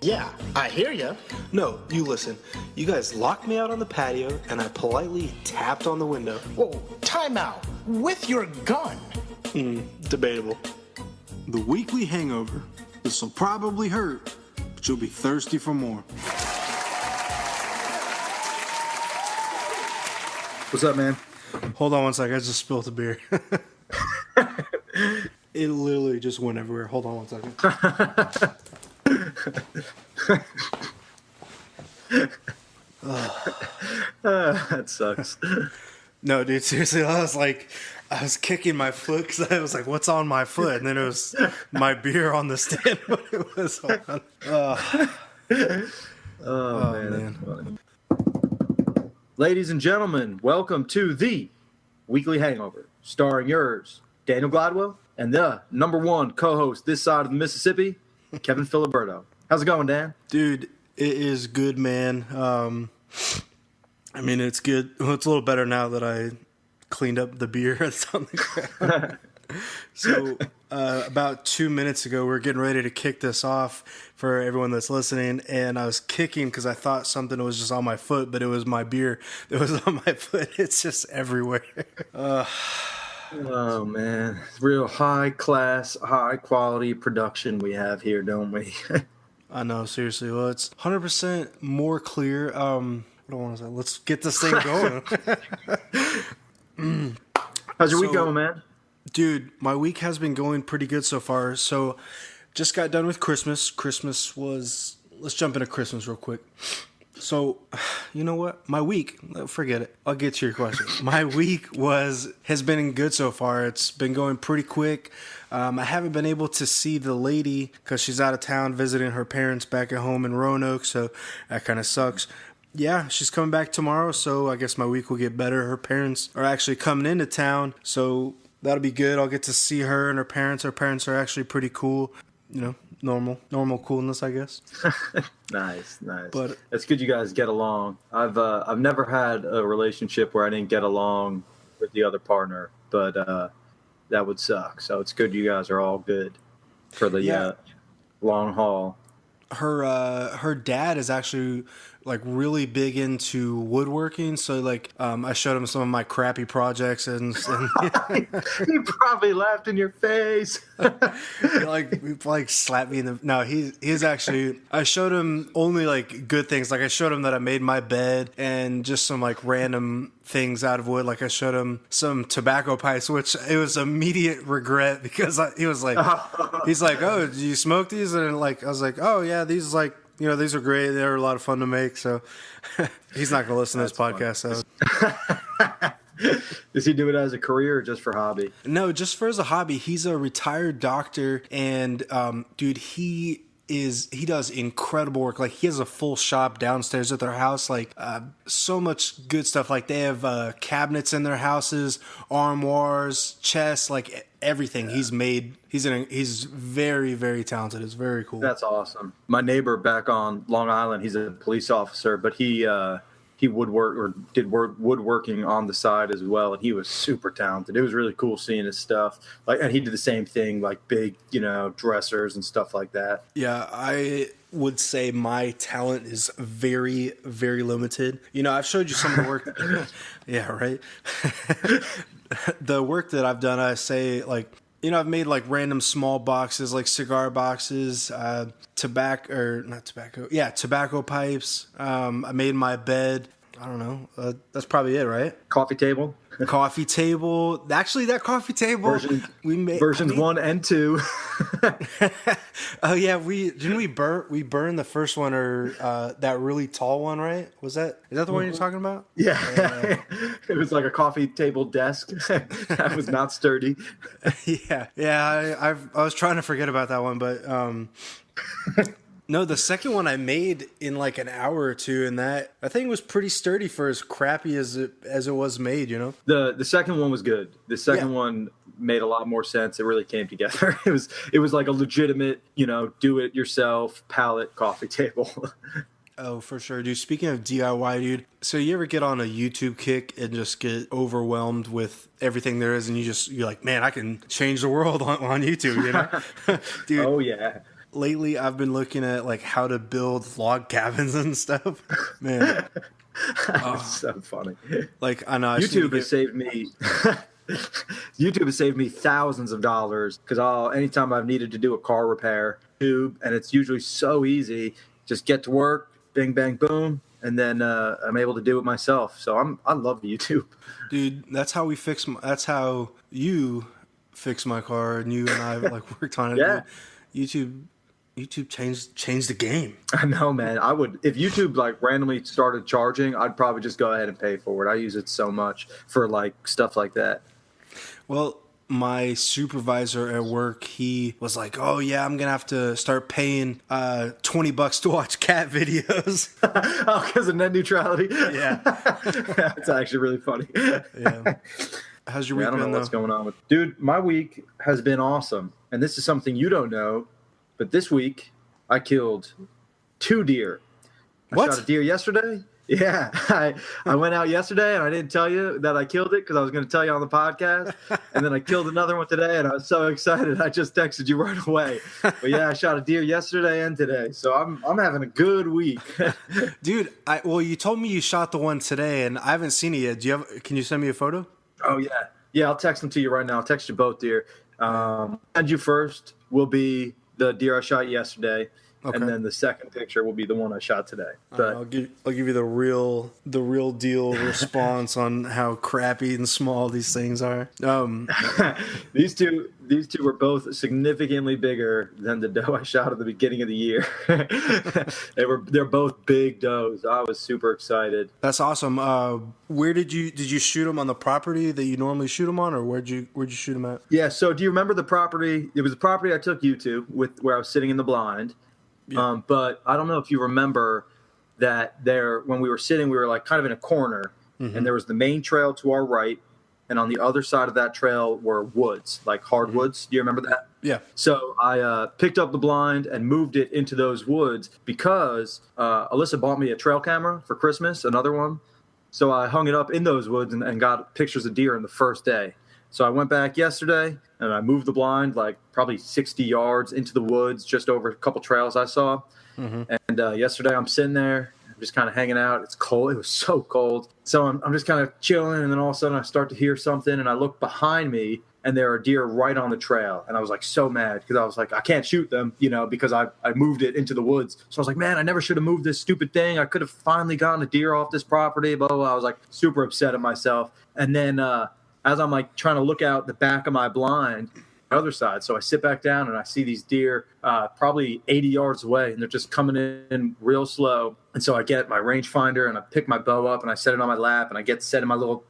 Yeah, I hear ya. No, you listen. You guys locked me out on the patio, and I politely tapped on the window. Whoa, time out. With your gun. Debatable. The weekly hangover. This'll probably hurt, but you'll be thirsty for more. What's up, man? Hold on one second. I just spilled the beer. It literally just went everywhere. Hold on one second. That sucks. No, dude, seriously, I was kicking my foot because I was like, what's on my foot? And then it was my beer on the stand when it was on. Oh, man. That's funny. Ladies and gentlemen, welcome to the Weekly Hangover, starring yours, Daniel Gladwell, and the number one co-host this side of the Mississippi, Kevin Filiberto. How's it going, Dan? Dude, it is good, man. I mean, it's good. Well, it's a little better now that I cleaned up the beer that's on the ground. So, about 2 minutes ago, we are getting ready to kick this off for everyone that's listening, and I was kicking because I thought something was just on my foot, but it was my beer that was on my foot. It's just everywhere. Oh, man. Real high-class, high-quality production we have here, don't we? I know, seriously. Well, it's 100% more clear. What do I want to say? Let's get this thing going. How's your week going, man? Dude, my week has been going pretty good so far. So, just got done with Christmas. Let's jump into Christmas real quick. So, you know what? My week, forget it. I'll get to your question. My week has been good so far. It's been going pretty quick. I haven't been able to see the lady because she's out of town visiting her parents back at home in Roanoke, so that kind of sucks. Yeah, she's coming back tomorrow, so I guess my week will get better. Her parents are actually coming into town, so that'll be good. I'll get to see her and her parents. Her parents are actually pretty cool. You know, normal coolness, I guess. Nice. But it's good you guys get along. I've never had a relationship where I didn't get along with the other partner, but that would suck. So it's good you guys are all good for the long haul. Her dad is actually like really big into woodworking, so like I showed him some of my crappy projects and He probably laughed in your face. he slapped me in the he's actually, I showed him only like good things. Like I showed him that I made my bed and just some like random things out of wood. Like I showed him some tobacco pipes, which it was immediate regret because he's like, oh, do you smoke these? And like I was like, oh yeah, these like, you know, these are great. They're a lot of fun to make. So he's not going to listen to this podcast. So. Does he do it as a career or just for hobby? No, just for as a hobby. He's a retired doctor, and dude, he does incredible work. Like he has a full shop downstairs at their house. Like so much good stuff. Like they have cabinets in their houses, armoires, chests, like everything. He's made. He's very, very talented. It's very cool. That's awesome. My neighbor back on Long Island, he's a police officer, but he woodwork or did woodworking on the side as well, and he was super talented. It was really cool seeing his stuff. Like, and he did the same thing, like big, dressers and stuff like that. Yeah, I would say my talent is very, very limited. I've showed you some of the work. Yeah, right. The work that I've done, I say like. I've made like random small boxes, like cigar boxes, tobacco pipes. I made my bed. I don't know. That's probably it, right? Coffee table. Coffee table. Actually, that coffee table versions 1 and 2. Oh yeah, we burned the first one, or that really tall one, right? Is that the one you're talking about? Yeah. It was like a coffee table desk. That was not sturdy. Yeah. I was trying to forget about that one, but no, the second one I made in like an hour or two, and that thing was pretty sturdy for as crappy as it was made. The second one was good. The second one made a lot more sense. It really came together. It was like a legitimate, do it yourself pallet coffee table. Oh, for sure, dude. Speaking of DIY, dude, so you ever get on a YouTube kick and just get overwhelmed with everything there is, and you're like, man, I can change the world on YouTube, you know? Dude, Oh yeah. lately I've been looking at like how to build log cabins and stuff. Man, It's so funny. like I know I just need to YouTube has saved me. YouTube has saved me thousands of dollars because anytime I've needed to do a car repair, and it's usually so easy. Just get to work, bing bang boom, and then I'm able to do it myself. So I love YouTube. dude, that's how that's how you fix my car, and you and I like worked on it. Yeah. Dude. YouTube changed the game. I know, man. I would if YouTube like randomly started charging, I'd probably just go ahead and pay for it. I use it so much for like stuff like that. Well, my supervisor at work, he was like, "Oh yeah, I'm gonna have to start paying $20 to watch cat videos." Oh, because of net neutrality. Yeah, That's actually really funny. yeah. How's your week I don't know been, what's though? going on with dude. My week has been awesome, and this is something you don't know, but this week I killed 2 deer. What? I shot a deer yesterday. Yeah, I went out yesterday and I didn't tell you that I killed it because I was going to tell you on the podcast, and then I killed another one today, and I was so excited I just texted you right away. But yeah, I shot a deer yesterday and today, so I'm having a good week. Dude, well, you told me you shot the one today, and I haven't seen it yet. Can you send me a photo? Oh yeah, I'll text them to you right now. I'll text you both, deer. And you first will be the deer I shot yesterday, Okay. and then the second picture will be the one I shot today. But I'll give you the real deal response on how crappy and small these things are. these two were both significantly bigger than the doe I shot at the beginning of the year. They're both big does. I was super excited. That's awesome. Where did you shoot them on the property that you normally shoot them on, or where'd you shoot them at? Yeah. So do you remember the property? It was the property I took you to where I was sitting in the blind. Yeah. But I don't know if you remember that when we were sitting, we were like kind of in a corner, and there was the main trail to our right, and on the other side of that trail were woods, like hardwoods. Do you remember that? Yeah. So I picked up the blind and moved it into those woods because Alyssa bought me a trail camera for Christmas, another one. So I hung it up in those woods and got pictures of deer in the first day. So I went back yesterday and I moved the blind like probably 60 yards into the woods, just over a couple trails I saw. And yesterday I'm sitting there, just kind of hanging out. It's cold. It was so cold. So I'm just kind of chilling. And then all of a sudden I start to hear something and I look behind me and there are deer right on the trail. And I was like so mad because I was like, I can't shoot them, because I moved it into the woods. So I was like, man, I never should have moved this stupid thing. I could have finally gotten a deer off this property, blah, blah, blah. I was like super upset at myself. And then, as I'm like trying to look out the back of my blind, the other side. So I sit back down and I see these deer probably 80 yards away, and they're just coming in real slow. And so I get my rangefinder and I pick my bow up and I set it on my lap and I get set in my little,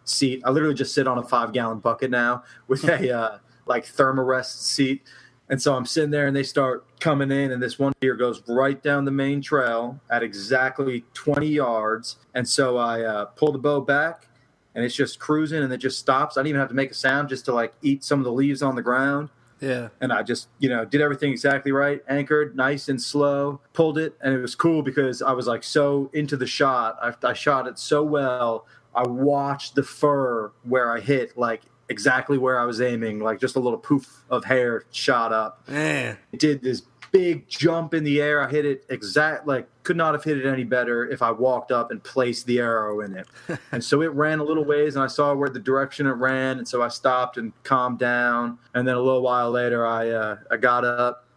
seat. I literally just sit on a 5-gallon bucket now with a like Thermarest seat. And so I'm sitting there and they start coming in, and this one deer goes right down the main trail at exactly 20 yards. And so I pull the bow back, and it's just cruising, and it just stops. I didn't even have to make a sound just to like eat some of the leaves on the ground. Yeah. And I just, did everything exactly right, anchored nice and slow, pulled it. And it was cool because I was like so into the shot. I shot it so well. I watched the fur where I hit, like exactly where I was aiming, like just a little poof of hair shot up. Man. It did this big jump in the air. I hit it could not have hit it any better if I walked up and placed the arrow in it. And so it ran a little ways, and I saw where the direction it ran, and so I stopped and calmed down. And then a little while later, I got up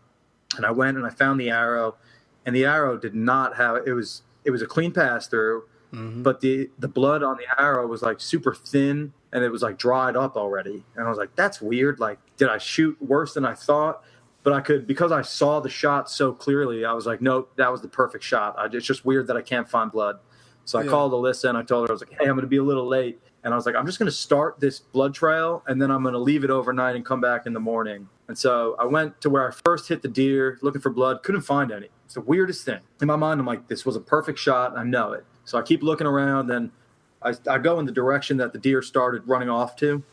and I went and I found the arrow, and the arrow did not have it was a clean pass through, but the blood on the arrow was like super thin, and it was like dried up already. And I was like, that's weird. Like, did I shoot worse than I thought? But because I saw the shot so clearly, I was like, nope, that was the perfect shot. It's just weird that I can't find blood. So I called Alyssa and I told her, I was like, hey, I'm going to be a little late. And I was like, I'm just going to start this blood trail, and then I'm going to leave it overnight and come back in the morning. And so I went to where I first hit the deer looking for blood, couldn't find any. It's the weirdest thing. In my mind, I'm like, this was a perfect shot. I know it. So I keep looking around, and I go in the direction that the deer started running off to.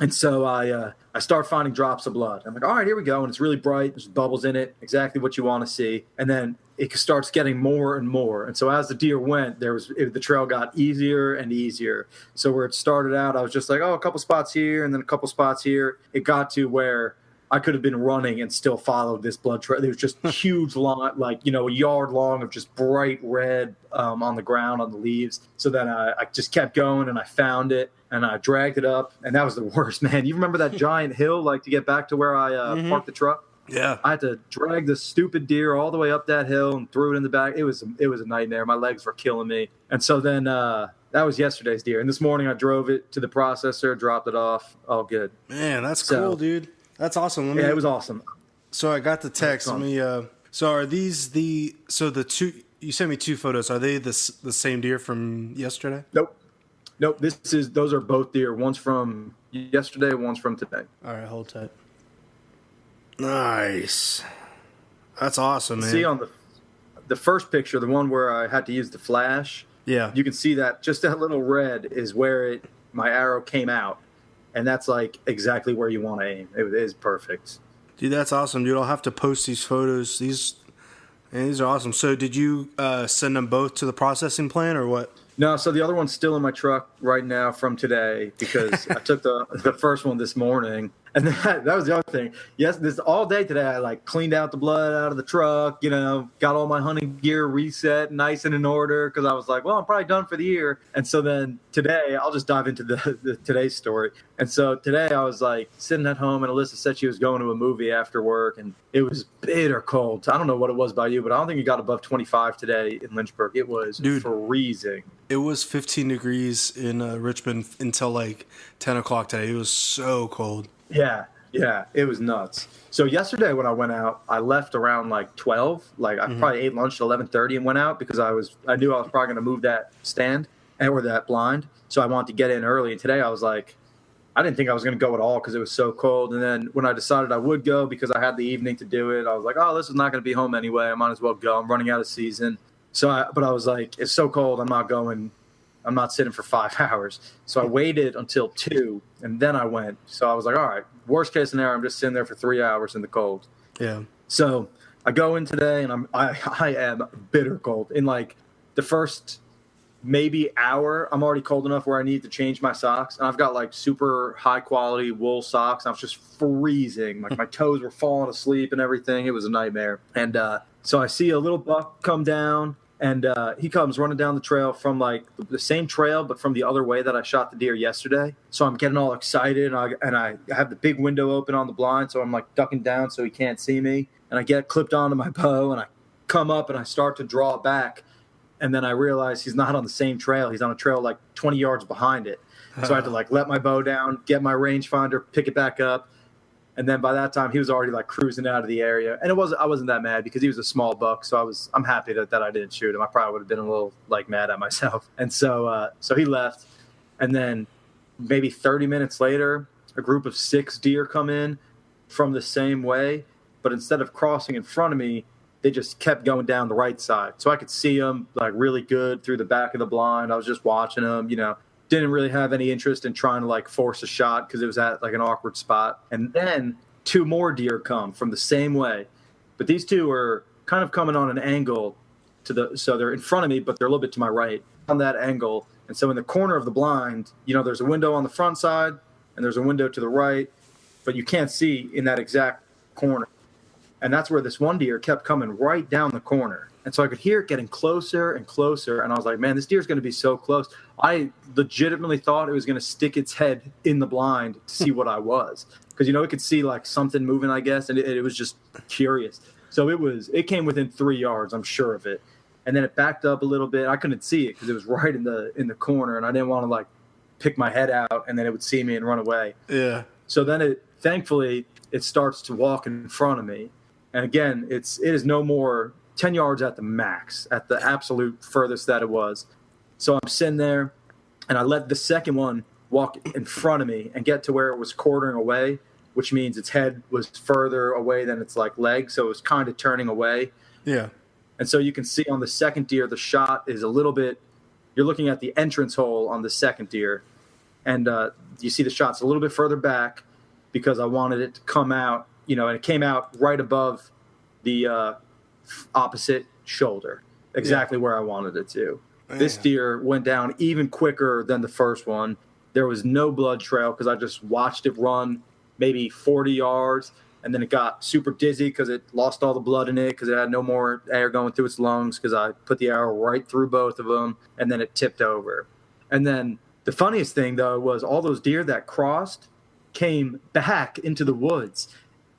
And so I start finding drops of blood. I'm like, all right, here we go. And it's really bright. There's bubbles in it, exactly what you want to see. And then it starts getting more and more. And so as the deer went, the trail got easier and easier. So where it started out, I was just like, oh, a couple spots here and then a couple spots here. It got to where I could have been running and still followed this blood trail. There was just huge long, like, a yard long of just bright red on the ground, on the leaves. So then I just kept going and I found it and I dragged it up. And that was the worst, man. You remember that giant hill, like to get back to where I parked the truck? Yeah. I had to drag the stupid deer all the way up that hill and threw it in the back. It was a nightmare. My legs were killing me. And so then that was yesterday's deer. And this morning I drove it to the processor, dropped it off. All good. Man, that's cool, dude. That's awesome. It was awesome. So I got the text. Let me. So are these the two? You sent me 2 photos. Are they the same deer from yesterday? Nope. Those are both deer. One's from yesterday. One's from today. All right, hold tight. Nice. That's awesome, man. See on the first picture, the one where I had to use the flash. Yeah. You can see that just that little red is where my arrow came out. And that's like exactly where you want to aim. It is perfect. Dude, that's awesome, dude. I'll have to post these photos. These are awesome. So did you send them both to the processing plant or what? No, so the other one's still in my truck right now from today because I took the first one this morning. And that was the other thing. Yes, this all day today I like cleaned out the blood out of the truck, got all my hunting gear reset, nice and in order because I was like, well, I'm probably done for the year. And so then today I'll just dive into the today's story. And so today I was like sitting at home and Alyssa said she was going to a movie after work and it was bitter cold. I don't know what it was by you, but I don't think it got above 25 today in Lynchburg. It was freezing. It was 15 degrees in Richmond until like 10 o'clock today. It was so cold. Yeah, it was nuts. So yesterday when I went out, I left around like 12. Like I probably ate lunch at 11:30 and went out because I knew I was probably going to move that stand or that blind. So I wanted to get in early. And today I was like, I didn't think I was going to go at all because it was so cold. And then when I decided I would go because I had the evening to do it, I was like, oh, this is not going to be home anyway. I might as well go. I'm running out of season. But I was like, it's so cold. I'm not going. I'm not sitting for 5 hours. So I waited until 2 and then I went. So I was like, all right, worst case scenario, I'm just sitting there for 3 hours in the cold. Yeah. So I go in today and I am bitter cold. In like the first maybe hour, I'm already cold enough where I need to change my socks. And I've got like super high quality wool socks. I was just freezing. Like my toes were falling asleep and everything. It was a nightmare. And so I see a little buck come down. And he comes running down the trail from like the same trail, but from the other way that I shot the deer yesterday. So I'm getting all excited, and I have the big window open on the blind, so I'm like ducking down so he can't see me. And I get clipped onto my bow, and I come up and I start to draw back, and then I realize he's not on the same trail. He's on a trail like 20 yards behind it. So I had to like let my bow down, get my rangefinder, pick it back up. And then by that time, he was already like cruising out of the area. And I wasn't that mad because he was a small buck. So I'm happy that I didn't shoot him. I probably would have been a little like mad at myself. And so he left. And then maybe 30 minutes later, a group of 6 deer come in from the same way. But instead of crossing in front of me, they just kept going down the right side. So I could see them like really good through the back of the blind. I was just watching them, didn't really have any interest in trying to like force a shot because it was at like an awkward spot. And then 2 more deer come from the same way, but these 2 are kind of coming on an angle so they're in front of me, but they're a little bit to my right on that angle. And so in the corner of the blind, there's a window on the front side and there's a window to the right, but you can't see in that exact corner. And that's where this one deer kept coming right down the corner. And so I could hear it getting closer and closer. And I was like, man, this deer is going to be so close. I legitimately thought it was going to stick its head in the blind to see what I was. Because, it could see like something moving, I guess. And it was just curious. So it came within 3 yards, I'm sure of it. And then it backed up a little bit. I couldn't see it because it was right in the corner. And I didn't want to like pick my head out and then it would see me and run away. Yeah. So then thankfully it starts to walk in front of me. And again, it is no more 10 yards at the max, at the absolute furthest that it was. So I'm sitting there, and I let the second one walk in front of me and get to where it was quartering away, which means its head was further away than its like leg, so it was kind of turning away. Yeah. And so you can see on the second deer, the shot is a little bit – you're looking at the entrance hole on the second deer, and you see the shot's a little bit further back because I wanted it to come out, and it came out right above the opposite shoulder, exactly where I wanted it to. This deer went down even quicker than the first one. There was no blood trail because I just watched it run maybe 40 yards, and then it got super dizzy because it lost all the blood in it because it had no more air going through its lungs because I put the arrow right through both of them, and then it tipped over. And then the funniest thing, though, was all those deer that crossed came back into the woods.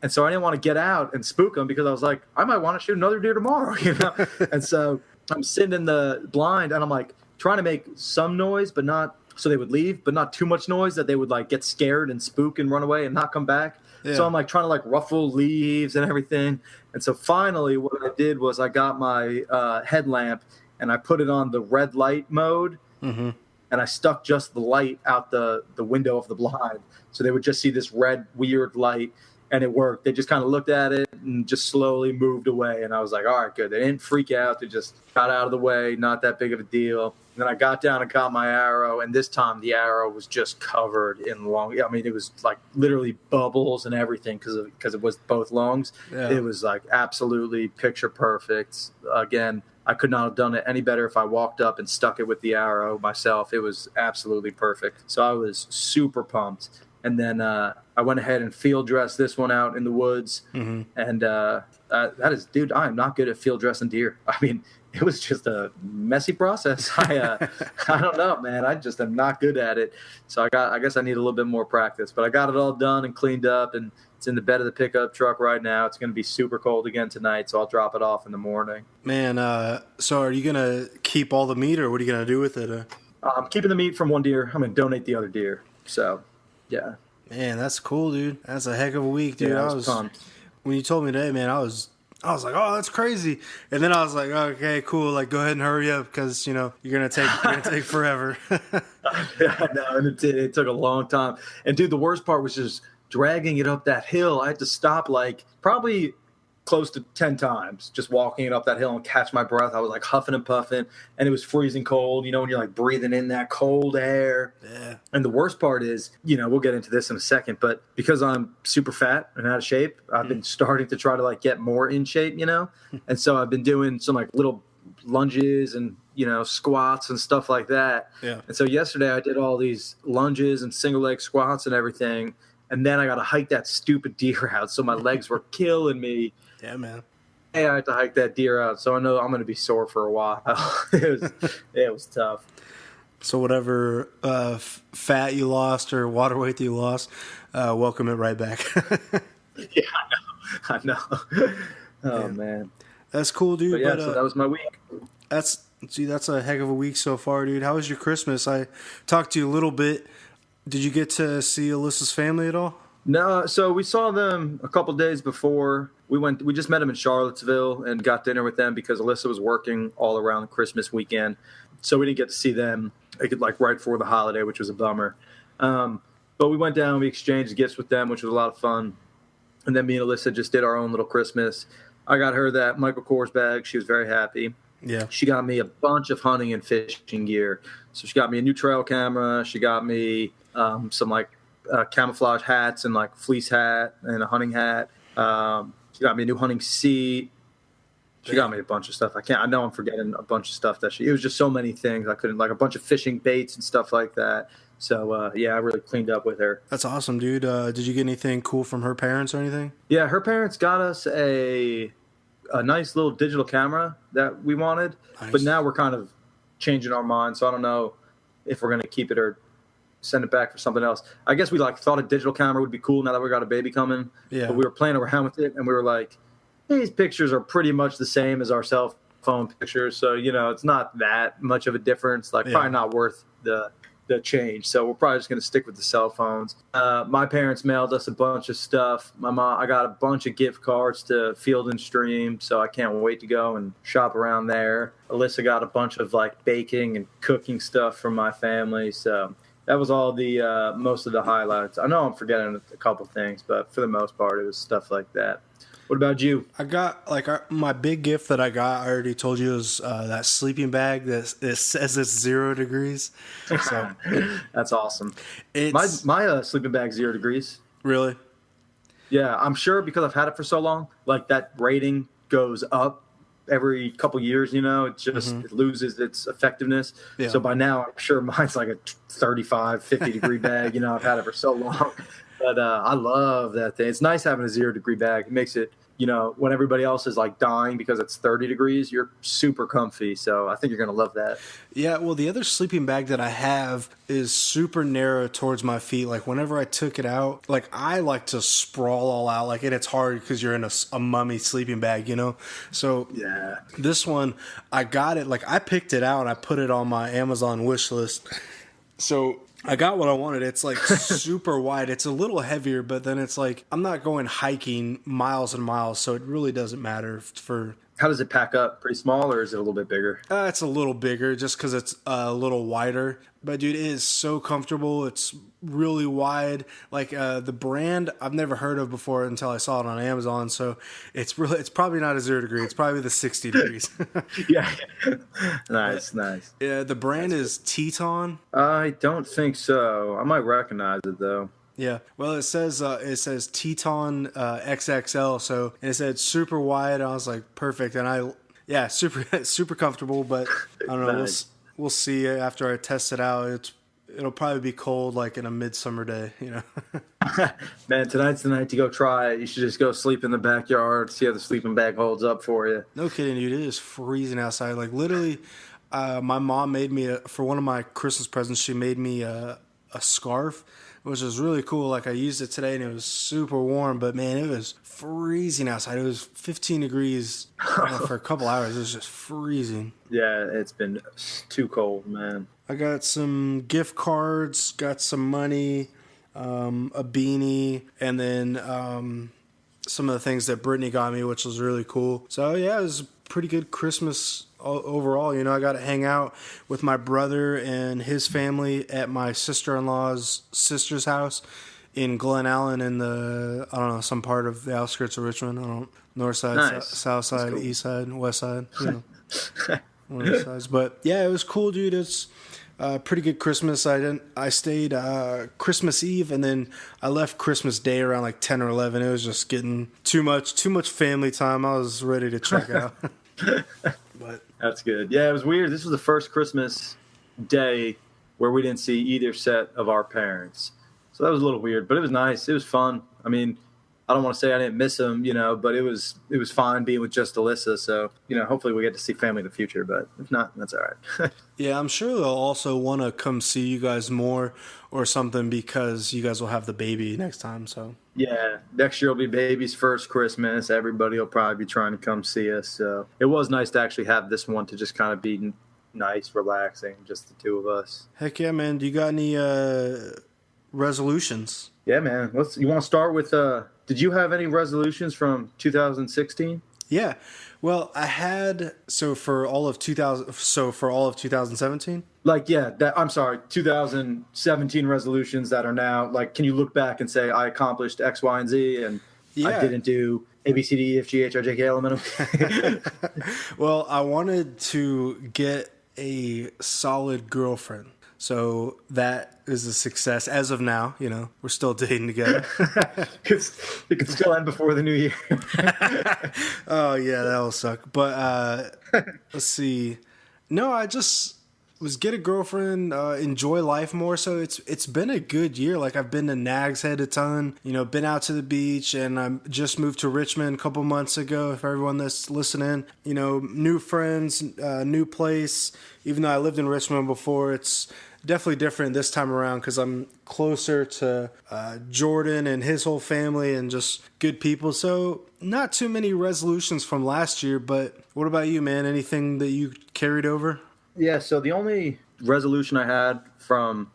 And so I didn't want to get out and spook them because I was like, I might want to shoot another deer tomorrow, you know? And so I'm sitting in the blind and I'm like trying to make some noise, but not so they would leave, but not too much noise that they would like get scared and spook and run away and not come back. Yeah. So I'm like trying to like ruffle leaves and everything. And so finally what I did was I got my headlamp and I put it on the red light mode. Mm-hmm. And I stuck just the light out the window of the blind. So they would just see this red, weird light, and it worked. They just kind of looked at it and just slowly moved away. And I was like, all right, good. They didn't freak out. They just got out of the way, not that big of a deal. And then I got down and got my arrow, and this time the arrow was just covered in lung. I mean, it was like literally bubbles and everything because it was both lungs. Yeah. It was like absolutely picture perfect. Again, I could not have done it any better if I walked up and stuck it with the arrow myself. It was absolutely perfect. So I was super pumped. And then I went ahead and field dressed this one out in the woods. Mm-hmm. And that is, dude, I am not good at field dressing deer. I mean, it was just a messy process. I don't know, man. I just am not good at it. So I guess I need a little bit more practice. But I got it all done and cleaned up, and it's in the bed of the pickup truck right now. It's going to be super cold again tonight, so I'll drop it off in the morning. Man, so are you going to keep all the meat, or what are you going to do with it? I'm keeping the meat from one deer. I'm going to donate the other deer. So, yeah. Man, that's cool, dude. That's a heck of a week, dude. Yeah, I was pumped. When you told me today, man, I was like, oh, that's crazy. And then I was like, okay, cool. Like, go ahead and hurry up because, you know, you're going to take forever. Yeah, no, and it took a long time. And, dude, the worst part was just dragging it up that hill. I had to stop like probably close to 10 times just walking it up that hill and catch my breath. I was like huffing and puffing, and it was freezing cold, you know, when you're like breathing in that cold air. Yeah. And the worst part is, you know, we'll get into this in a second, but because I'm super fat and out of shape, I've been starting to try to like get more in shape, you know? And so I've been doing some like little lunges and, you know, squats and stuff like that. Yeah. And so yesterday I did all these lunges and single leg squats and everything. And then I got to hike that stupid deer out. So my legs were killing me. Yeah, man. Hey, I had to hike that deer out. So I know I'm going to be sore for a while. It was tough. So whatever fat you lost or water weight that you lost, welcome it right back. Yeah, I know. Oh, man. That's cool, dude. But yeah, so that was my week. That's a heck of a week so far, dude. How was your Christmas? I talked to you a little bit. Did you get to see Alyssa's family at all? No, so we saw them a couple days before. We just met them in Charlottesville and got dinner with them because Alyssa was working all around Christmas weekend. So we didn't get to see them like right before the holiday, which was a bummer. But we went down, we exchanged gifts with them, which was a lot of fun. And then me and Alyssa just did our own little Christmas. I got her that Michael Kors bag. She was very happy. Yeah. She got me a bunch of hunting and fishing gear. So she got me a new trail camera. She got me some like camouflage hats and like fleece hat and a hunting hat. She got me a new hunting seat. She got me a bunch of stuff. I know I'm forgetting a bunch of stuff it was just so many things. I couldn't, like a bunch of fishing baits and stuff like that. So yeah, I really cleaned up with her. That's awesome, dude. Did you get anything cool from her parents or anything? Yeah, her parents got us a nice little digital camera that we wanted, nice. But now we're kind of changing our mind. So I don't know if we're going to keep it or send it back for something else. I guess we thought a digital camera would be cool now that we got a baby coming. Yeah. But we were playing around with it and we were like, these pictures are pretty much the same as our cell phone pictures. So, you know, it's not that much of a difference, probably not worth the change. So we're probably just going to stick with the cell phones. My parents mailed us a bunch of stuff. I got a bunch of gift cards to Field and Stream. So I can't wait to go and shop around there. Alyssa got a bunch of like baking and cooking stuff from my family. So that was all the most of the highlights. I know I'm forgetting a couple things, but for the most part, it was stuff like that. What about you? I got my big gift that I got. I already told you is that sleeping bag that says it's 0 degrees. So that's awesome. My sleeping bag 0 degrees. Really? Yeah, I'm sure because I've had it for so long. Like that rating goes up every couple years, it just it loses its effectiveness. Yeah. So by now, I'm sure mine's like a 35, 50 degree bag. I've had it for so long. But I love that thing. It's nice having a 0 degree bag. It makes it, when everybody else is like dying because it's 30 degrees, you're super comfy. So I think you're going to love that. Yeah, well, the other sleeping bag that I have is super narrow towards my feet. Like, whenever I took it out, like, I like to sprawl all out. Like, and it's hard because you're in a mummy sleeping bag, So, Yeah. this one, I got it. Like, I picked it out and I put it on my Amazon wish list. So, I got what I wanted. It's like super wide. It's a little heavier, but then it's like I'm not going hiking miles and miles, so it really doesn't matter for. How does it pack up? Pretty small, or is it a little bit bigger? It's a little bigger just because it's a little wider. But dude, it is so comfortable. It's really wide. Like the brand I've never heard of before until I saw it on Amazon. So it's probably not a 0 degree. It's probably the 60 degrees. Yeah. Nice. Yeah, the brand is Teton. I don't think so. I might recognize it though. Yeah, well, it says Teton XXL, so and it said super wide. I was like, perfect, and super comfortable. But I don't know, Nice. we'll see after I test it out. It'll probably be cold, like in a midsummer day, Man, tonight's the night to go try it. You should just go sleep in the backyard, see how the sleeping bag holds up for you. No kidding, dude. It is freezing outside. Like literally, my mom made me for one of my Christmas presents. She made me a scarf, which was really cool. Like I used it today and it was super warm, but man, it was freezing outside. It was 15 degrees for a couple hours. It was just freezing. Yeah, it's been too cold, man. I got some gift cards, got some money, a beanie, and then some of the things that Brittany got me, which was really cool. So yeah, it was a pretty good Christmas overall. I got to hang out with my brother and his family at my sister-in-law's sister's house in Glen Allen in some part of the outskirts of Richmond. I don't north side, Nice. south side, cool. east side, west side, one of those sides. But yeah, it was cool, dude. It's pretty good Christmas. I stayed Christmas Eve and then I left Christmas Day around like 10 or 11. It was just getting too much family time. I was ready to check out. But That's good. Yeah, it was weird. This was the first Christmas day where we didn't see either set of our parents. So that was a little weird, but it was nice. It was fun. I mean, I don't want to say I didn't miss them, but it was fine being with just Alyssa. So, hopefully we get to see family in the future, but if not, that's all right. yeah, I'm sure they'll also want to come see you guys more or something because you guys will have the baby next time. So Yeah, next year will be baby's first Christmas. Everybody will probably be trying to come see us. So it was nice to actually have this one to just kind of be nice, relaxing, just the two of us. heck yeah, man. Do you got any resolutions? Yeah, man. You want to start with, did you have any resolutions from 2016? Yeah. Well, I had for all of 2017. Like, yeah, I'm sorry, 2017 resolutions that are now, like, can you look back and say, I accomplished X, Y, and Z, and Yeah. I didn't do A, B, C, D, E, F, G, H, I, J, K, L, M, N, O? Well, I wanted to get a solid girlfriend. So that is a success as of now. We're still dating together. It could still end before the new year. Oh, yeah, that will suck. But let's see. No, I just was get a girlfriend, enjoy life more. So it's been a good year. Like I've been to Nags Head a ton, been out to the beach, and I just moved to Richmond a couple months ago. For everyone that's listening, new friends, new place. Even though I lived in Richmond before, it's definitely different this time around because I'm closer to Jordan and his whole family and just good people. So not too many resolutions from last year, but what about you, man? Anything that you carried over? Yeah, so the only resolution I had from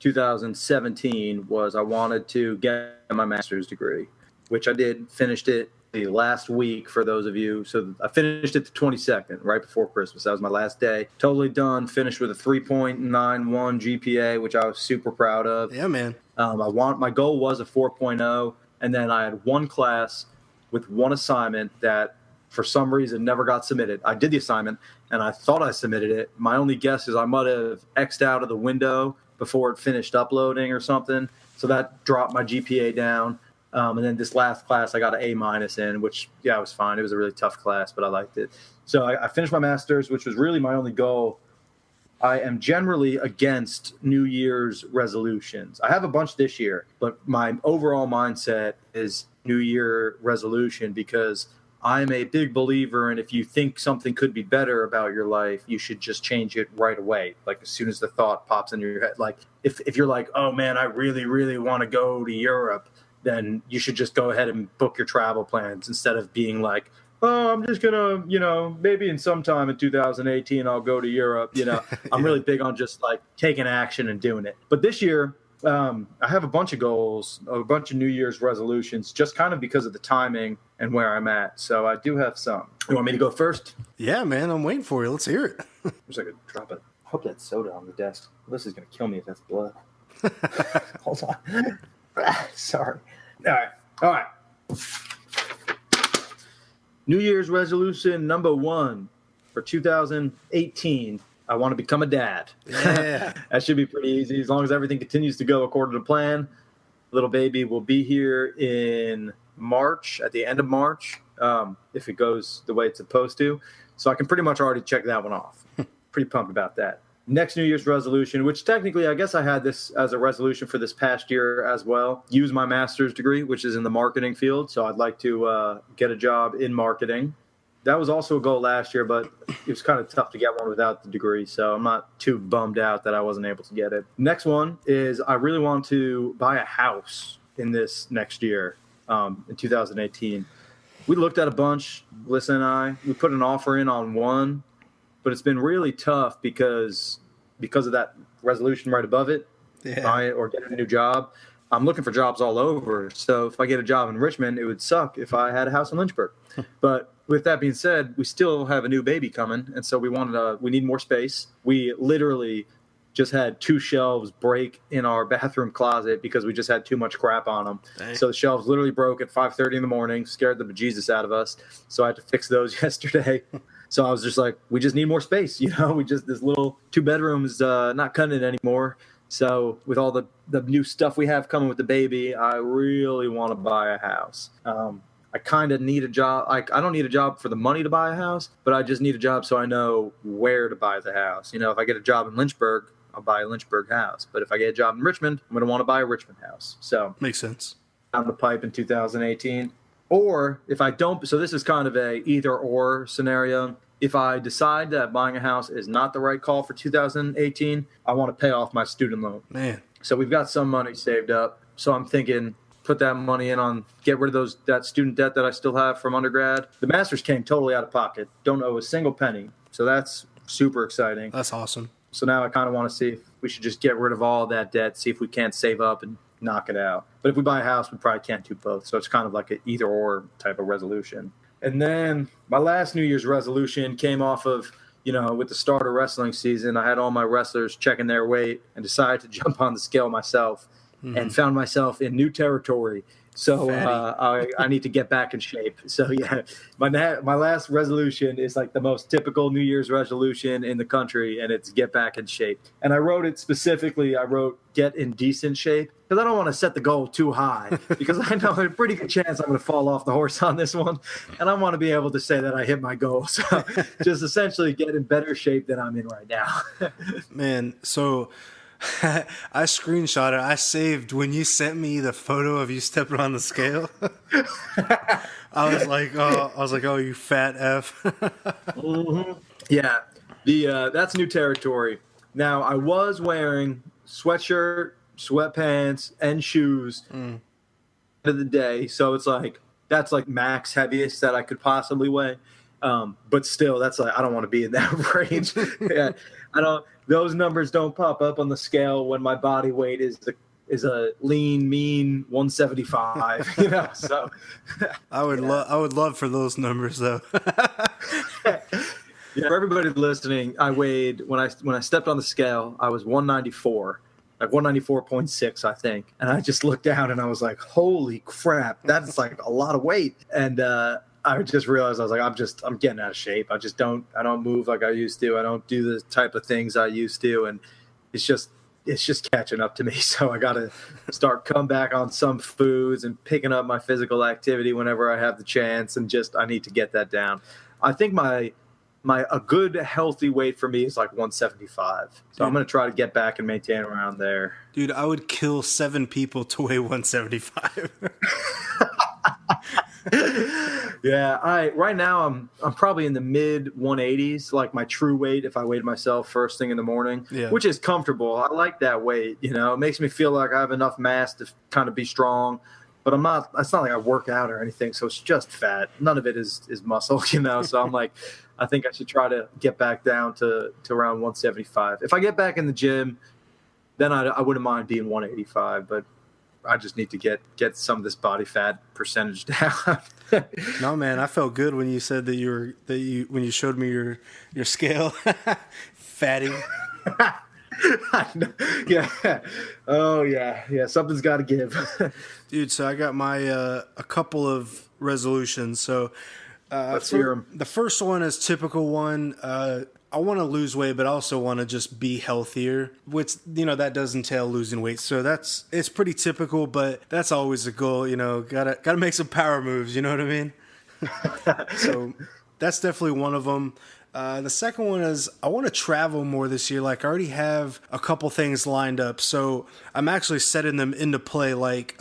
2017 was I wanted to get my master's degree, which I did, finished it the last week for those of you. So I finished it the 22nd, right before Christmas. That was my last day. Totally done. Finished with a 3.91 GPA, which I was super proud of. Yeah, man. My goal was a 4.0, and then I had one class with one assignment that for some reason never got submitted. I did the assignment and I thought I submitted it. My only guess is I might have X'd out of the window before it finished uploading or something. So that dropped my GPA down. And then this last class, I got an A- in, which, yeah, it was fine. It was a really tough class, but I liked it. So I finished my master's, which was really my only goal. I am generally against New Year's resolutions. I have a bunch this year, but my overall mindset is New Year resolution because I'm a big believer in if you think something could be better about your life, you should just change it right away. Like as soon as the thought pops into your head, like if you're like, oh man, I really, really want to go to Europe, then you should just go ahead and book your travel plans instead of being like, oh, I'm just going to, maybe in some time in 2018, I'll go to Europe. I'm really big on just like taking action and doing it. But this year, I have a bunch of goals, a bunch of New Year's resolutions, just kind of because of the timing and where I'm at. So I do have some. You want me to go first? Yeah, man, I'm waiting for you. Let's hear it. Wish I could drop it. I hope that's soda on the desk. This is going to kill me if that's blood. Hold on. Sorry. All right. New Year's resolution number 1 for 2018. I want to become a dad. Yeah. That should be pretty easy. As long as everything continues to go according to plan. Little baby will be here in March, at the end of March, if it goes the way it's supposed to. So I can pretty much already check that one off. Pretty pumped about that. Next New Year's resolution, which technically I guess I had this as a resolution for this past year as well, use my master's degree, which is in the marketing field. So I'd like to get a job in marketing. That was also a goal last year, but it was kind of tough to get one without the degree. So I'm not too bummed out that I wasn't able to get it. Next one is I really want to buy a house in this next year, in 2018. We looked at a bunch, Melissa and I. We put an offer in on one. But it's been really tough because of that resolution right above it, buy it or get a new job. I'm looking for jobs all over. So if I get a job in Richmond, it would suck if I had a house in Lynchburg. But with that being said, we still have a new baby coming. And so we need more space. We literally just had 2 shelves break in our bathroom closet because we just had too much crap on them. Dang. So the shelves literally broke at 5:30 in the morning, scared the bejesus out of us. So I had to fix those yesterday. So I was just like, we just need more space. This little 2-bedroom is not cutting it anymore. So with all the new stuff we have coming with the baby, I really want to buy a house. I kind of need a job. I don't need a job for the money to buy a house, but I just need a job so I know where to buy the house. If I get a job in Lynchburg, I'll buy a Lynchburg house. But if I get a job in Richmond, I'm going to want to buy a Richmond house. So makes sense. Down the pipe in 2018. Or if I don't, so this is kind of a either or scenario. If I decide that buying a house is not the right call for 2018, I want to pay off my student loan. Man. So we've got some money saved up. So I'm thinking, put that money in on, get rid of that student debt that I still have from undergrad. The master's came totally out of pocket. Don't owe a single penny. So that's super exciting. That's awesome. So now I kind of want to see if we should just get rid of all that debt, see if we can't save up and knock it out. But if we buy a house, we probably can't do both. So it's kind of like an either or type of resolution. And then my last New Year's resolution came off of, with the start of wrestling season, I had all my wrestlers checking their weight and decided to jump on the scale myself and found myself in new territory. So I need to get back in shape. So, yeah, my last resolution is like the most typical New Year's resolution in the country, and it's get back in shape. And I wrote it specifically. I wrote get in decent shape because I don't want to set the goal too high because I know a pretty good chance I'm going to fall off the horse on this one. And I want to be able to say that I hit my goal. So just essentially get in better shape than I'm in right now. Man, so I screenshot it. I saved when you sent me the photo of you stepping on the scale. I was like, oh, you fat F. Mm-hmm. Yeah, that's new territory. Now I was wearing sweatshirt, sweatpants, and shoes end of the day, so it's like that's like max heaviest that I could possibly weigh. But still, that's like I don't want to be in that range. Yeah, I don't. Those numbers don't pop up on the scale when my body weight is a lean, mean 175. So I would love for those numbers though. Yeah, for everybody listening, I weighed when I stepped on the scale, I was 194, like 194.6, I think, and I just looked down and I was like, "Holy crap, that's like a lot of weight!" And I just realized I was like, I'm getting out of shape. I don't move like I used to. I don't do the type of things I used to, and it's just it's just catching up to me. So I got to start come back on some foods and picking up my physical activity whenever I have the chance. And just, I need to get that down. I think a good healthy weight for me is like 175. So I'm going to try to get back and maintain around there. Dude, I would kill 7 people to weigh 175. Yeah, right now I'm probably in the mid 180s, like my true weight if I weighed myself first thing in the morning, which is comfortable. I like that weight, you know. It makes me feel like I have enough mass to kind of be strong, but I'm not. It's not like I work out or anything, so it's just fat. None of it is muscle, you know. So I'm like, I think I should try to get back down to around 175. If I get back in the gym, then I wouldn't mind being 185, but I just need to get some of this body fat percentage down. No, man, I felt good when you said when you showed me your scale, fatty. Yeah. Oh yeah. Something's got to give. Dude, so I got my a couple of resolutions. So let's hear 'em. The first one is typical one. I want to lose weight, but I also want to just be healthier, which, you know, that does entail losing weight. So it's pretty typical, but that's always a goal, you know, gotta make some power moves. You know what I mean? So that's definitely one of them. The second one is I want to travel more this year. Like, I already have a couple things lined up, so I'm actually setting them into play. Like,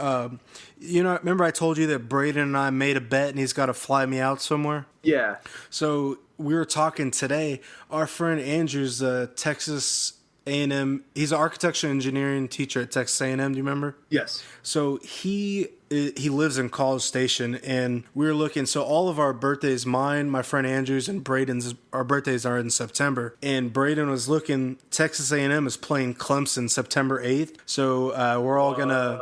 you know, remember I told you that Braden and I made a bet and he's got to fly me out somewhere? Yeah. So we were talking today. Our friend Andrew's Texas A&M. He's an architecture engineering teacher at Texas A&M. Do you remember? Yes. So he lives in College Station, and we were looking. So all of our birthdays, mine, my friend Andrew's, and Braden's, our birthdays are in September. And Braden was looking. Texas A&M is playing Clemson September 8th. So we're all gonna.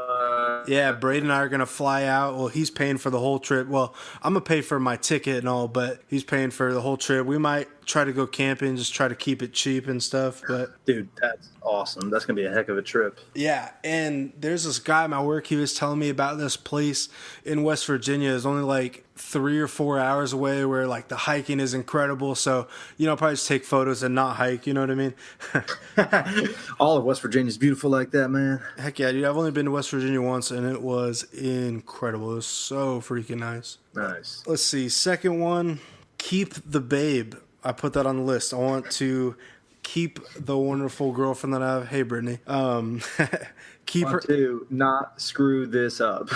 Yeah, Braden and I are going to fly out. Well, he's paying for the whole trip. Well, I'm going to pay for my ticket and all, but he's paying for the whole trip. We might try to go camping, just try to keep it cheap and stuff. But dude, that's awesome. That's going to be a heck of a trip. Yeah, and there's this guy at my work. He was telling me about this place in West Virginia. It's only like 3 or 4 hours away where like the hiking is incredible. So, you know, probably just take photos and not hike. You know what I mean? All of West Virginia is beautiful like that, man. Heck yeah, dude. I've only been to West Virginia once, and it was incredible. It was so freaking nice. Nice. Let's see. Second one, keep the babe. I put that on the list. I want to keep the wonderful girlfriend that I have. Hey, Brittany. Keep her to not screw this up.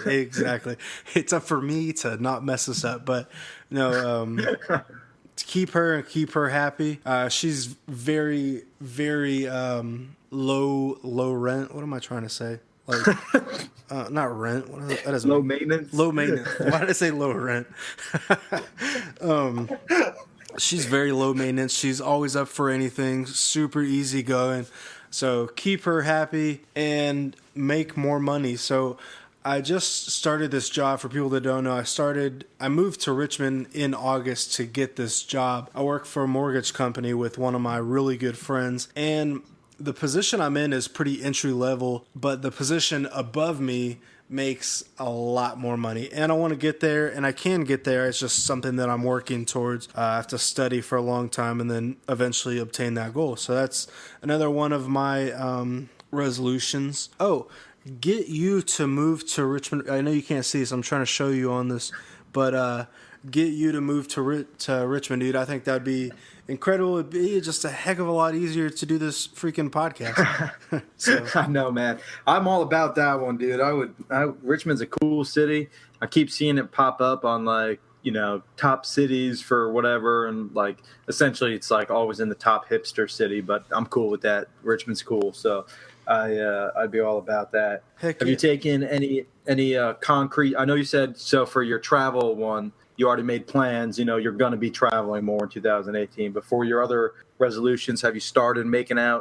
Exactly. It's up for me to not mess this up, but no. To keep her and keep her happy. She's very, very low rent. What am I trying to say? Like, not rent. That doesn't low maintenance. Low maintenance. Why did I say low rent? She's very low maintenance. She's always up for anything. Super easygoing. So keep her happy and make more money. So I just started this job. For people that don't know, I moved to Richmond in August to get this job. I work for a mortgage company with one of my really good friends, and the position I'm in is pretty entry level, but the position above me makes a lot more money, and I want to get there, and I can get there. It's just something that I'm working towards. I have to study for a long time and then eventually obtain that goal. So that's another one of my resolutions. Oh, get you to move to Richmond. I know you can't see this. I'm trying to show you on this, but get you to move to Richmond, dude. I think that'd be incredible. It'd be just a heck of a lot easier to do this freaking podcast. So. I know, man. I'm all about that one, dude. Richmond's a cool city. I keep seeing it pop up on like, you know, top cities for whatever, and like essentially it's like always in the top hipster city, but I'm cool with that. Richmond's cool, so I'd be all about that. Heck Have yeah. you taken any concrete? I know you said so for your travel one, you already made plans. You know, you're going to be traveling more in 2018. But for your other resolutions, have you started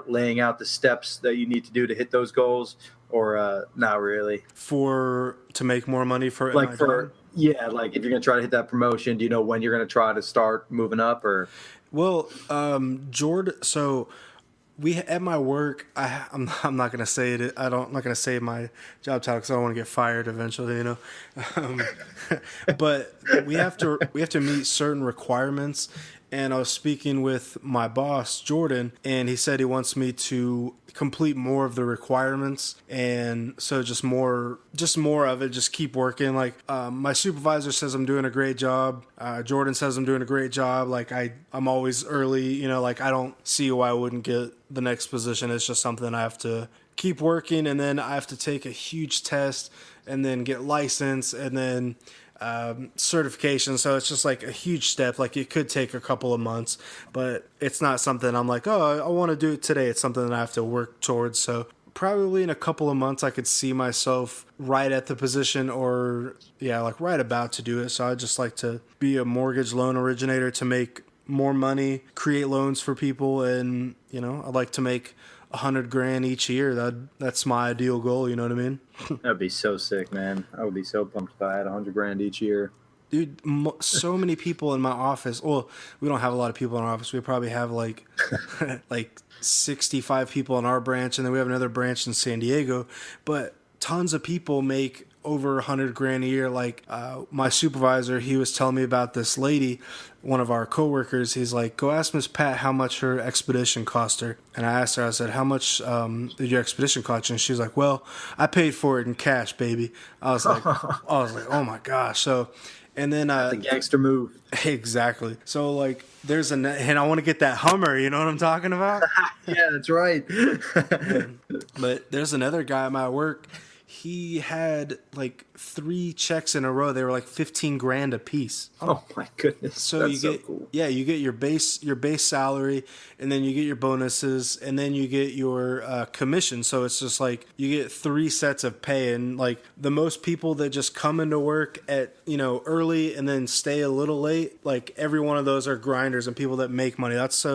laying out the steps that you need to do to hit those goals, or not really? To make more money for like for yeah, like if you're going to try to hit that promotion, do you know when you're going to try to start moving up? Or well, Jordan. So we at my work, I'm not gonna say it. I'm not gonna say my job title because I don't want to get fired eventually, you know. But we have to meet certain requirements, and I was speaking with my boss, Jordan, and he said he wants me to complete more of the requirements, and so just more of it, just keep working. Like my supervisor says I'm doing a great job. Jordan says I'm doing a great job. Like I'm always early, you know, like I don't see why I wouldn't get the next position. It's just something I have to keep working, and then I have to take a huge test and then get licensed and then certification. So it's just like a huge step. Like it could take a couple of months, but it's not something I'm like, oh, I want to do it today. It's something that I have to work towards. So probably in a couple of months I could see myself right at the position, or like right about to do it. So I'd just like to be a mortgage loan originator to make more money, create loans for people, and I'd like to make $100,000 each year. That's my ideal goal. You know what I mean? That'd be so sick, man. I would be so pumped if I had $100,000 each year. Dude, so many people in my office. Well, we don't have a lot of people in our office. We probably have like 65 people in our branch, and then we have another branch in San Diego. But tons of people make over $100,000 a year. Like my supervisor, he was telling me about this lady, one of our coworkers. He's like, go ask Miss Pat how much her expedition cost her. And I asked her, I said, how much did your expedition cost you? And she was like, well, I paid for it in cash, baby. I was like, oh my gosh. So, and then the gangster move. Exactly. So like, and I want to get that Hummer. You know what I'm talking about? Yeah, that's right. But there's another guy at my work. He had like 3 checks in a row. They were like $15,000 a piece. Oh my goodness! So that's you so get cool. you get your base salary, and then you get your bonuses, and then you get your commission. So it's just like you get 3 sets of pay. And like the most people that just come into work at early and then stay a little late, like every one of those are grinders and people that make money. That's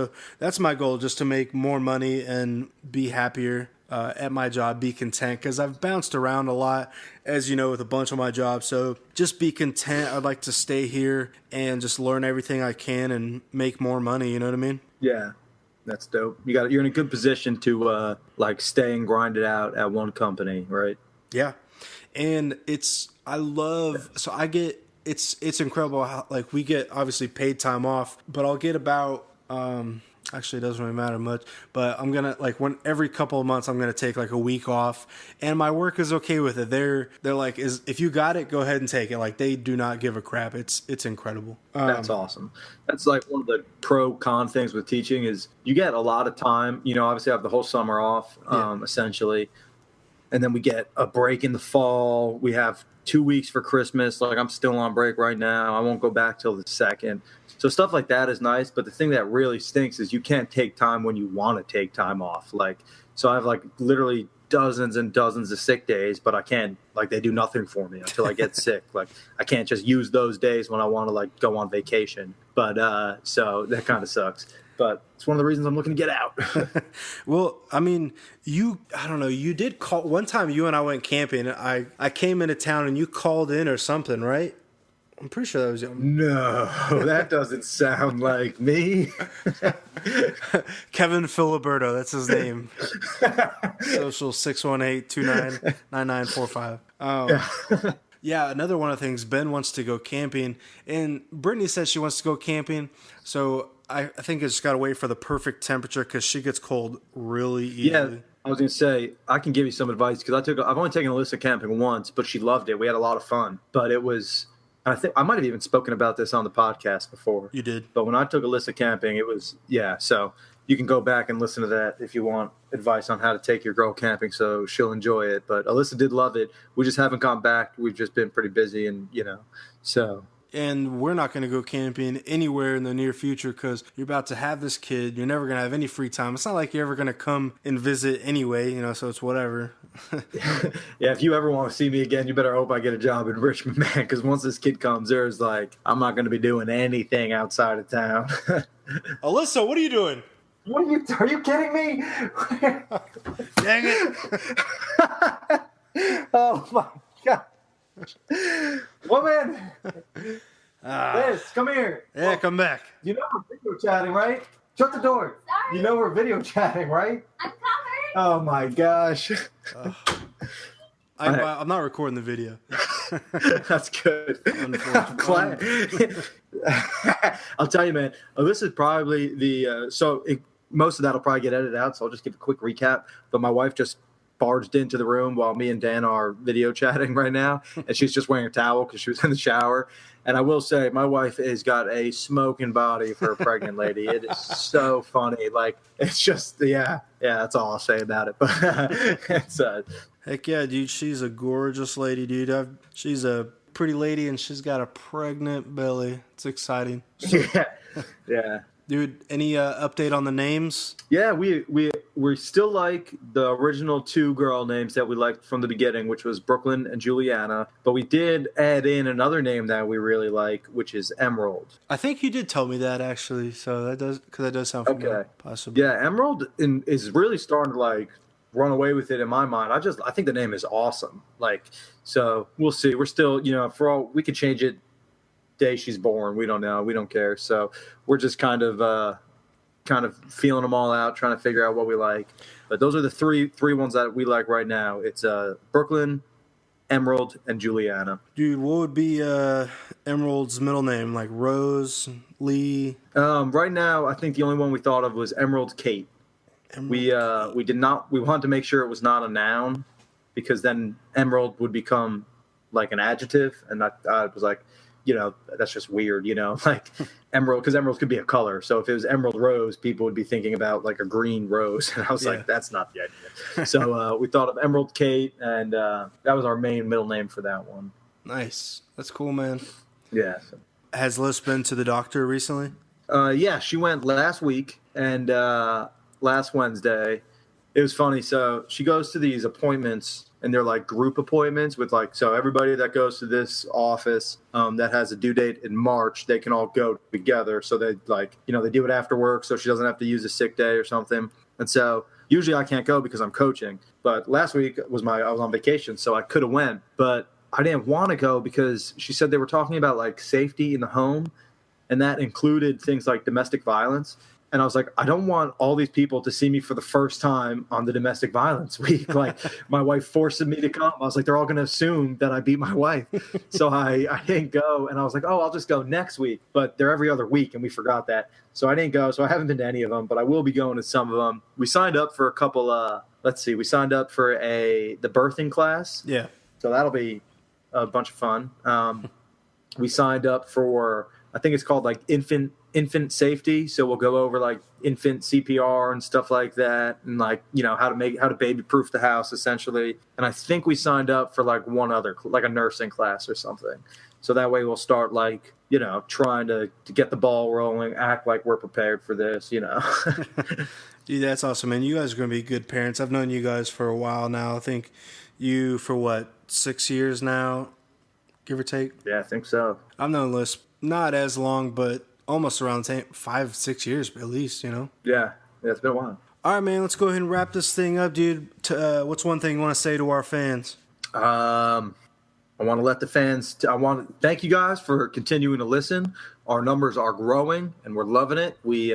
my goal, just to make more money and be happier at my job, be content, because I've bounced around a lot, as you know, with a bunch of my jobs. So just be content. I'd like to stay here and just learn everything I can and make more money. You know what I mean? Yeah, that's dope. You're in a good position to like stay and grind it out at one company, right? Yeah, and it's incredible how, like, we get obviously paid time off, but I'll get about actually, it doesn't really matter much, but I'm gonna every couple of months I'm gonna take like a week off, and my work is okay with it. They're like, if you got it, go ahead and take it. Like, they do not give a crap. It's incredible. That's awesome. That's like one of the pro con things with teaching is you get a lot of time. Obviously I have the whole summer off, essentially, and then we get a break in the fall. We have 2 weeks for Christmas. Like, I'm still on break right now. I won't go back till the 2nd. So stuff like that is nice, but the thing that really stinks is you can't take time when you want to take time off. Like, so I have like literally dozens and dozens of sick days, but I can't, like, they do nothing for me until I get sick. Like, I can't just use those days when I want to like go on vacation. But so that kind of sucks. But it's one of the reasons I'm looking to get out. Well, I mean, I don't know, you did call one time. You and I went camping. I came into town and you called in or something, right? I'm pretty sure that was you. No, that doesn't sound like me. Kevin Filiberto, that's his name. Social 618-299945. Yeah, another one of the things, Ben wants to go camping, and Brittany says she wants to go camping, so I think I just got to wait for the perfect temperature, because she gets cold really easily. Yeah, I was going to say, I can give you some advice, because I've only taken Alyssa camping once, but she loved it. We had a lot of fun, but it was... I think I might have even spoken about this on the podcast before. You did. But when I took Alyssa camping, it was, so you can go back and listen to that if you want advice on how to take your girl camping so she'll enjoy it. But Alyssa did love it. We just haven't gone back. We've just been pretty busy and, so. And we're not going to go camping anywhere in the near future, because you're about to have this kid. You're never going to have any free time. It's not like you're ever going to come and visit anyway, so it's whatever. Yeah, if you ever want to see me again, you better hope I get a job in Richmond, man, because once this kid comes, there's like, I'm not going to be doing anything outside of town. Alyssa, what are you doing? Are you kidding me? Dang it. Oh, my God. Woman, Liz, come here. Yeah, come back. You know we're video chatting, right? Shut the door. Sorry. You know we're video chatting, right? I'm covered. Oh my gosh. I'm not recording the video. That's good. I'm glad. I'll tell you, man. This is probably most of that'll probably get edited out, so I'll just give a quick recap. But my wife just barged into the room while me and Dan are video chatting right now, and she's just wearing a towel because she was in the shower. And I will say, my wife has got a smoking body for a pregnant lady. It is so funny. Like, it's just, yeah, that's all I'll say about it. But it's Heck yeah, dude. She's a gorgeous lady, dude. She's a pretty lady, and she's got a pregnant belly. It's exciting. yeah. Dude, any update on the names? Yeah, we still like the original two girl names that we liked from the beginning, which was Brooklyn and Juliana. But we did add in another name that we really like, which is Emerald. I think you did tell me that actually. So that does sound familiar, okay. Possibly. Yeah, Emerald is really starting to like run away with it in my mind. I think the name is awesome. Like, so we'll see. We're still, for all we could change it day she's born. We don't know. We don't care. So we're just kind of feeling them all out, trying to figure out what we like. But those are the three ones that we like right now. It's Brooklyn, Emerald, and Juliana. Dude, what would be Emerald's middle name? Like Rose, Lee? Right now, I think the only one we thought of was Emerald Kate. Emerald we wanted to make sure it was not a noun, because then Emerald would become like an adjective, and I was like, that's just weird, like emerald, because emerald could be a color. So if it was Emerald Rose, people would be thinking about like a green rose. And I was like, that's not the idea. So we thought of Emerald Kate, and that was our main middle name for that one. Nice. That's cool, man. Yeah. Has Liz been to the doctor recently? Yeah, she went last week, and last Wednesday. It was funny. So she goes to these appointments, and they're like group appointments with so everybody that goes to this office that has a due date in March, they can all go together. So they they do it after work, so she doesn't have to use a sick day or something. And so usually I can't go because I'm coaching. But last week I was on vacation, so I could have went, but I didn't want to go because she said they were talking about like safety in the home, and that included things like domestic violence. And I was like, I don't want all these people to see me for the first time on the domestic violence week. Like, my wife forced me to come. I was like, they're all going to assume that I beat my wife. So I didn't go. And I was like, I'll just go next week. But they're every other week, and we forgot that. So I didn't go. So I haven't been to any of them, but I will be going to some of them. We signed up for a couple. We signed up for the birthing class. Yeah. So that'll be a bunch of fun. We signed up for, I think it's called like infant safety. So we'll go over like infant CPR and stuff like that, and like, how to baby proof the house essentially. And I think we signed up for like one other, like a nursing class or something. So that way we'll start like, trying to get the ball rolling, act like we're prepared for this, Dude, that's awesome, man. You guys are going to be good parents. I've known you guys for a while now. I think you for 6 years now, give or take? Yeah, I think so. I've known Liz not as long, but almost around the same 5-6 years at least, Yeah, it's been a while. All right, man, let's go ahead and wrap this thing up, dude. What's one thing you want to say to our fans? I want to let the fans I want to thank you guys for continuing to listen. Our numbers are growing, and we're loving it. We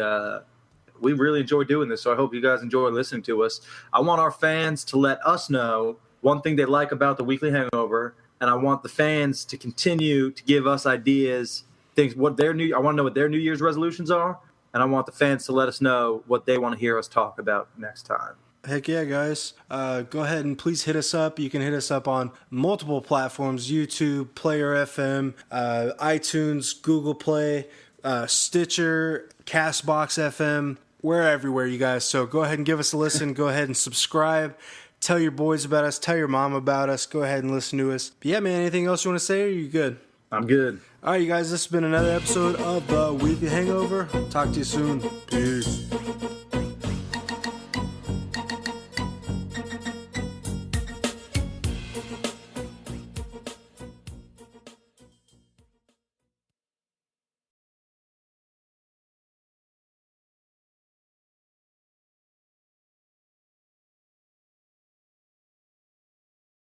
really enjoy doing this, so I hope you guys enjoy listening to us. I want our fans to let us know one thing they like about the Weekly Hangover, and I want the fans to continue to give us ideas, things. I want to know what their New Year's resolutions are, and I want the fans to let us know what they want to hear us talk about next time. Heck yeah, guys. Go ahead and please hit us up. You can hit us up on multiple platforms: YouTube, Player FM, iTunes, Google Play, Stitcher, Castbox FM. We're everywhere, you guys. So go ahead and give us a listen. Go ahead and subscribe. Tell your boys about us. Tell your mom about us. Go ahead and listen to us. But yeah, man, anything else you want to say, or are you good? I'm good. All right, you guys, this has been another episode of The Weekly Hangover. Talk to you soon. Peace.